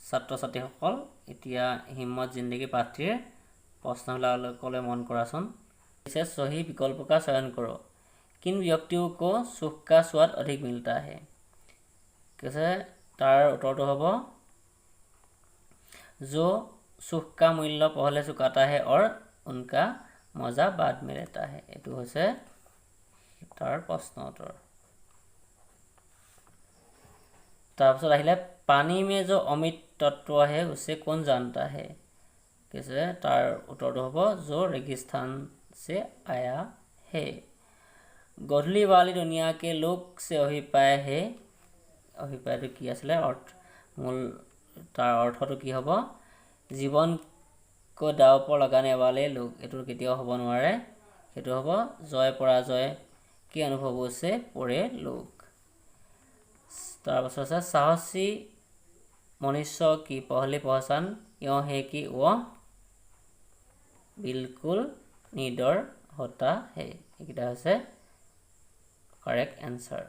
ছাত্ৰ ছাত্ৰীসকল এতিয়া হিম্মত জিন্দগী পাঠটিৰ প্ৰশ্নবিলাকলৈ মন কৰাচোন। इसे सही विकल्प का चयन करो। किन व्यक्तियों को सुख का स्वाद अधिक मिलता है? कैसे तार उत्तर हब जो सुख का मूल्य पहले चुकाता है और उनका मजा बाद में रहता है। एटू होइसे तार प्रश्न उत्तर। তাৰপিছত আহিলে पानी में जो अमित तत्व है उसे कौन जानता है? कैसे तार उत्तर हब जो रेगिस्तान से आया है। गधुली वाली दुनिया के लोग से अभिप्राय है। अभिप्राय तो की आसले अर्थ मूल तार अर्थ तो की हब जीवन को दाव पर लगाने वाले लोग। एटुर केतियाओ हब नोवारे। हेतु हब जय पराजय के अनुभवों से पड़े लोग। तार पाছত আছে साहसी मनुष्य की पहली पहचान यह है कि वह बिल्कुल निडर होता है। এইকেইটা হৈছে करेक्ट एन्सार।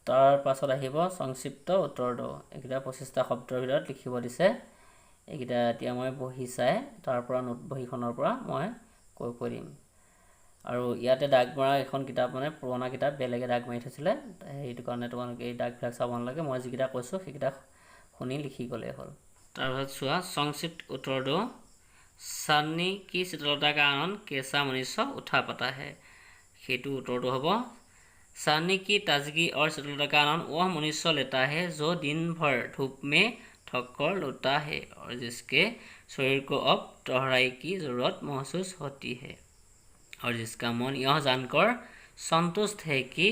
तार पाছত আহিব সংক্ষিপ্ত উত্তৰটো। এইকেইটা 25টা শব্দৰ ভিতৰত লিখিব দিছে। এইকেইটা এতিয়া মই বহি চাই তাৰ পৰা নোট বহিখনৰ পৰা মই কৈ দিম। আৰু ইয়াতে দাগ মৰা এখন কিতাপ মানে পুৰণা কিতাপ বেলেগে দাগ মাৰি থৈছিলে, সেইটো কাৰণে তোমালোকে এই দাগবিলাক চাব নালাগে। মই যিকেইটা কৈছোঁ সেইকেইটা শুনি লিখি গ'লেই হ'ল। তাৰপিছত চোৱা সংক্ষিপ্ত उत्तरটো। चांदनी की शीतलता का आनंद कैसा मनुष्य उठा पाता है? हेतु उत्तरটো হ'ব चांदनी की ताजगी और शीतलता का आनंद वह मनुष्य लेता है जो दिन भर धूप में थक कर लौटा है और जिसके शरीर को अब टहराई की जरूरत महसूस होती है और जिसका मन यह जानकर संतुष्ट है कि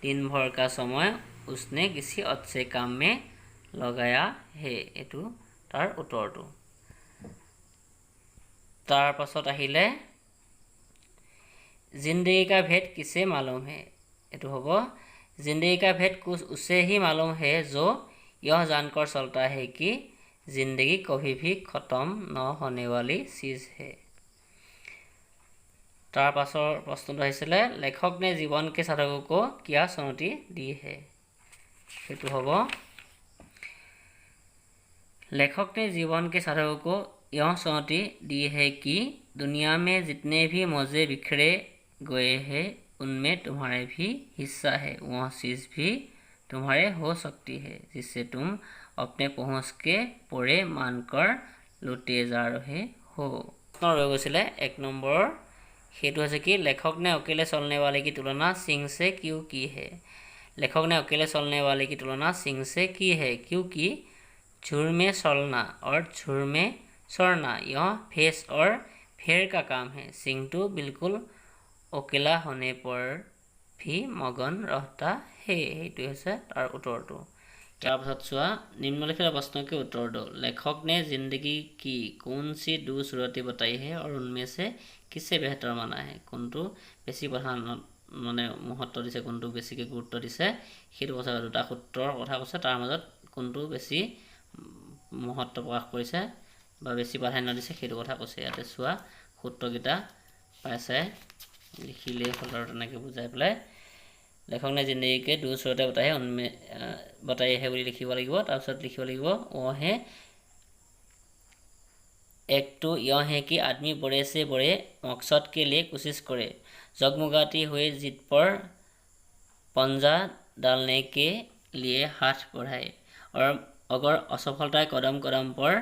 दिन भर का समय उसने किसी अच्छे काम में लगाया है। एटू तार उत्तरটো। तार पाছত আহিলে जिंदगी का भेद किसे मालूम है? एटू हब जिंदगी का भेद कुछ उसे ही मालूम है जो यह जानकर चलता है कि जिंदगी कभी भी खत्म न होने वाली चीज है। तार पाছৰ প্ৰশ্নটো আহিছিলে लेखक ने जीवन के साधकों को क्या चुनौती दी है? हेतु हब लेखक ने जीवन के साधकों को यह चुनौती दी है कि दुनिया में जितने भी मौजे बिखरे गए हैं उनमें तुम्हारे भी हिस्सा है। वह चीज़ भी तुम्हारे हो सकती है जिससे तुम अपने पहुँच के परे मानकर लुटे जा रहे हो। रह गए 1 नम्बर। हेतु है कि लेखक ने अकेले चलने वाले की तुलना सिंह से क्यों की है? लेखक ने अकेले चलने वाले की तुलना सिंह से की है क्योंकि झुंड में चलना और झुंड में चढ़ना यह भेष और फेर का काम है। सिंह तो बिल्कुल अकेला होने पर भी मगन रहता है। हेतु है तार उत्तरটো। तार पाছত चुआ निम्नलिखित प्रश्न के उत्तर दो। लेखक ने जिंदगी की कौन सी 2 सूरतें बताई है और उनमें से किसे बेहतर माना है? কোনটো বেছি প্ৰধান মানে महत्व দিছে, কোনটো বেছিকৈ গুৰুত্ব দিছে সেইটো কথা। দুটা সূত্ৰৰ কথা কৈছে, তাৰ মাজত কোনটো বেছি महत्व প্ৰকাশ কৰিছে বা বেছি প্ৰাধান্য দিছে সেইটো কথা কৈছে। ইয়াতে চোৱা সূত্ৰকেইটা পাইছে, লিখিলে হ'ল আৰু তেনেকৈ বুজাই পেলাই। लेखक ने जिंदगी के 2 सूरतें बताई है उनमें बताई है बोली लिखिब লাগিব। তাৰপিছত লিখিব লাগিব वो है एक तो यह है कि आदमी बड़े से बड़े मकसद के लिए कोशिश करे, जगमगाती हुई जिद पर पंजा डालने के लिए हाथ बढ़ाए और अगर असफलता कदम कदम पर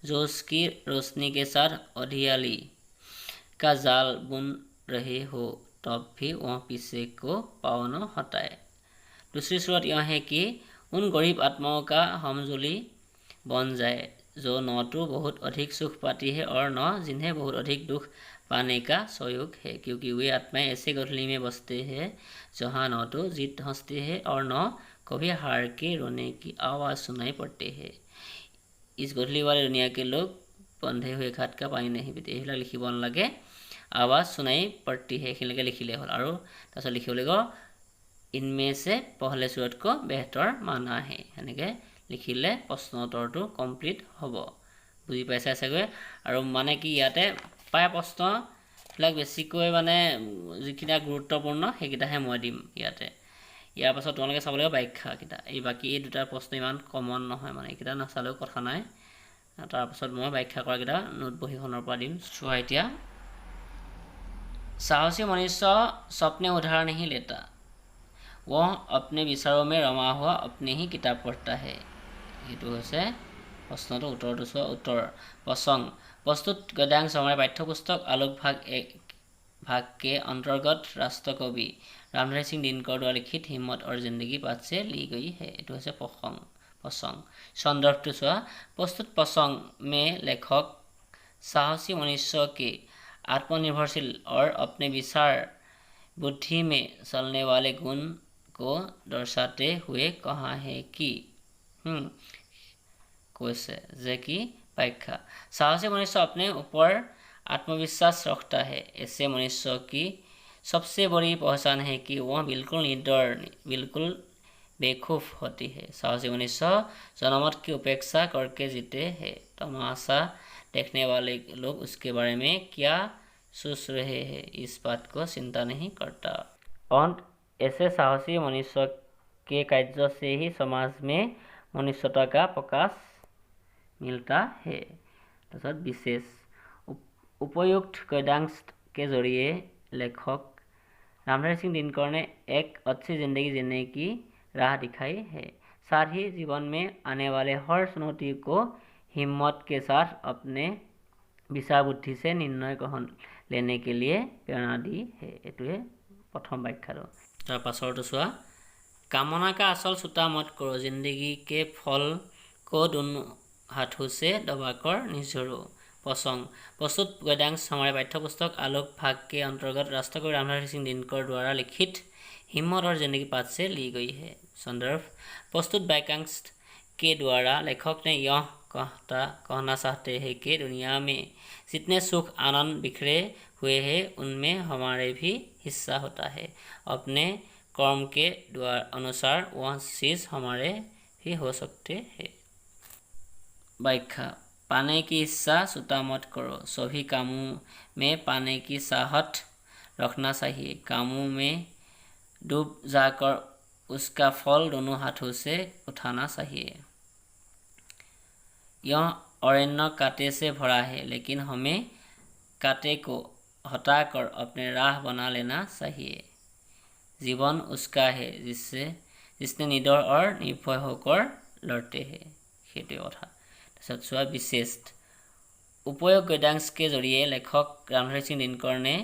जोश की रोशनी के साथ अधियाली का जाल बुन रहे हो तब भी वह पीछे को पाँव न हटाए। दूसरी सूरत यह है कि उन गरीब आत्माओं का हमजोली बन जाए जो न तो बहुत अधिक सुख पाती है और न जिन्हें बहुत अधिक दुख पाने का सहयोग है, क्योंकि वे आत्माएं ऐसे गठली में बसते हैं जहाँ न तो जीत हंसते हैं और न कभी हार के रोने की आवाज़ सुनाई पड़ती है। इस गठली वाले दुनिया के लोग बंधे हुए घाट का पानी नहीं पीते। এইবিলাক লিখিব নালাগে। आवाज़ सुनाई पड़ती है এইখিনিলৈকে লিখিলে হ'ল। আৰু তাৰপিছত লিখিব লাগিব इनमें से पहले सूरत को बेहतर माना है। সেনেকৈ লিখিলে প্ৰশ্ন উত্তৰটো কমপ্লিট হ'ব। বুজি পাইছে চাগৈ? আৰু মানে কি ইয়াতে প্ৰায় প্ৰশ্নবিলাক বেছিকৈ মানে যিকেইটা গুৰুত্বপূৰ্ণ সেইকেইটাহে মই দিম ইয়াতে। ইয়াৰ পাছত তোমালোকে চাব লাগিব ব্যাখ্যাকেইটা। এই বাকী এই দুটা প্ৰশ্ন ইমান কমন নহয়, মানে এইকেইটা নাচালেও কথা নাই। তাৰপাছত মই ব্যাখ্যা কৰাকেইটা নোট বহীখনৰ পৰা দিম। চোৱা এতিয়া, साहसी मनुष्य सपने उधार नहीं लेता, वह अपने विचारों में रमा हुआ अपने ही किताब पढ़ता है। এইটো হৈছে প্ৰশ্নটো। উত্তৰটো চোৱা। উত্তৰ প্ৰসংগ। प्रस्तुत गद्यांश हमारे पाठ्यपुस्तक आलोक भाग के अंतर्गत राष्ट्रकवि रामधारी सिंह दिनकर द्वारा लिखित हिम्मत और जिंदगी पाठ से ली गई है। এইটো হৈছে প্ৰসংগ। संदर्भটো चुआ। प्रस्तुत प्रसंग में लेखक साहसी मनुष्य के आत्मनिर्भरशील और अपने विचार बुद्धि में चलने वाले गुण को दर्शाते हुए कहा है कि कैसे जे की व्याख्या। साहसी मनुष्य अपने ऊपर आत्मविश्वास रखता है। ऐसे मनुष्य की सबसे बड़ी पहचान है कि वह बिल्कुल निडर, बिल्कुल बेखौफ होती है। साहसी मनुष्य जनमत की उपेक्षा करके जीते हैं। तमाशा देखने वाले लोग उसके बारे में क्या सोच रहे हैं, इस बात को चिंता नहीं करता। और ऐसे साहसी मनुष्य के कार्य से ही समाज में मनुष्यता का प्रकाश मिलता है। तथा विशेष उपयुक्त गद्यांश के जरिए लेखक रामधारी सिंह दिनकर ने एक अच्छी जिंदगी जीने की राह दिखाई है। साथ ही जीवन में आने वाले हर चुनौती को हिम्मत के साथ अपने विचार बुद्धि से निर्णय ग्रहण लेने के लिए प्रेरणा दी है। এইটোৱে प्रथम व्याख्या। তাৰ পাছৰটো চোৱা। कामना का असल छूटा मत करो, जिंदगी के फल को दोनों हाथों से दबाकर निझोड़ो। प्रसंग। प्रस्तुत गद्यांश हमारे पाठ्यपुस्तक आलोक भाग के अंतर्गत राष्ट्रकवि रामधारी सिंह दिनकर द्वारा लिखित हिम्मत और जिंदगी पाठ से ली गई है। संदर्भ। प्रस्तुत वाक्यांश के द्वारा लेखक ने यह कहना चाहते हैं कि दुनिया में जितने सुख आनंद बिखरे हुए हैं उनमें हमारे भी हिस्सा होता है। अपने कर्म के अनुसार वह चीज़ हमारे भी हो सकते हैं। व्याख्या। पाने की इच्छा छूटा मत करो, सभी कामों में पाने की चाहत रखना चाहिए। कामों में डूब जाकर उसका फल दोनों हाथों से उठाना चाहिए। यह अरण्य कांटे से भरा है, लेकिन हमें कांटे को हटाकर अपने राह बना लेना चाहिए। जीवन उसका है जिसने निडर और निर्भय होकर लड़ते हैं। সেইটোৱে কথা। তাৰপিছত চোৱা विशेष उपयोग गद्यांश के जरिए लेखक रामधारी सिंह दिनकर ने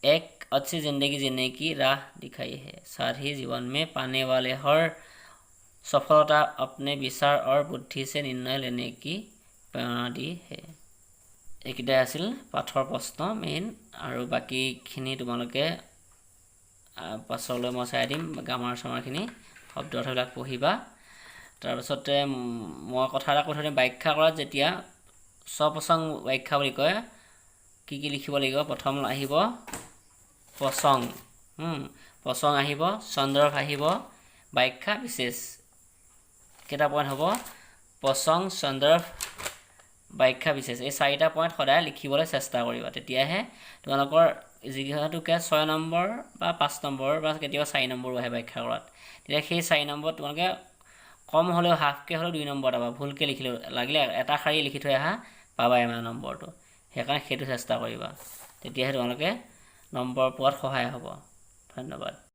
एक अच्छी जिंदगी जीने की राह दिखाई है। साथ ही जीवन में पाने वाले हर सफलता अपने विचार और बुद्धि से निर्णय लेने की प्रेरणा दी है। এইকেইটাই আছিল পাঠৰ প্ৰশ্ন মেইন, আৰু বাকীখিনি তোমালোকে পাছলৈ মই চাই দিম। গ্ৰামাৰ চামাৰখিনি শব্দ অৰ্থবিলাক পঢ়িবা। তাৰপিছতে মই কথা এটা কৈ থৈ দিম। ব্যাখ্যা কৰাত যেতিয়া স্বপ্ৰসংগ ব্যাখ্যা বুলি কয়, কি কি লিখিব লাগিব? প্ৰথম আহিব প্ৰসংগ, প্ৰসংগ আহিব, সন্দৰ্ভ আহিব, ব্যাখ্যা, বিশেষ। কেইটা পইণ্ট হ'ব? প্ৰসংগ, সন্দৰ্ভ, ব্যাখ্যা, বিশেষ। এই 4টা পইণ্ট সদায় লিখিবলৈ চেষ্টা কৰিবা, তেতিয়াহে তোমালোকৰ যিহেতুকে 6 নম্বৰ বা 5 নম্বৰ বা কেতিয়াবা 4 নম্বৰো আহে ব্যাখ্যা কৰাত, তেতিয়া সেই 4 নম্বৰ তোমালোকে কম হ'লেও হাফকৈ হ'লেও 2 নম্বৰ পাবা। ভুলকৈ লিখিলেও লাগিলে এটা শাৰী লিখি থৈ আহা, পাবা মানে নম্বৰটো। সেইকাৰণে সেইটো চেষ্টা কৰিবা, তেতিয়াহে তোমালোকে নম্বৰ পোৱাত সহায় হ'ব। ধন্যবাদ।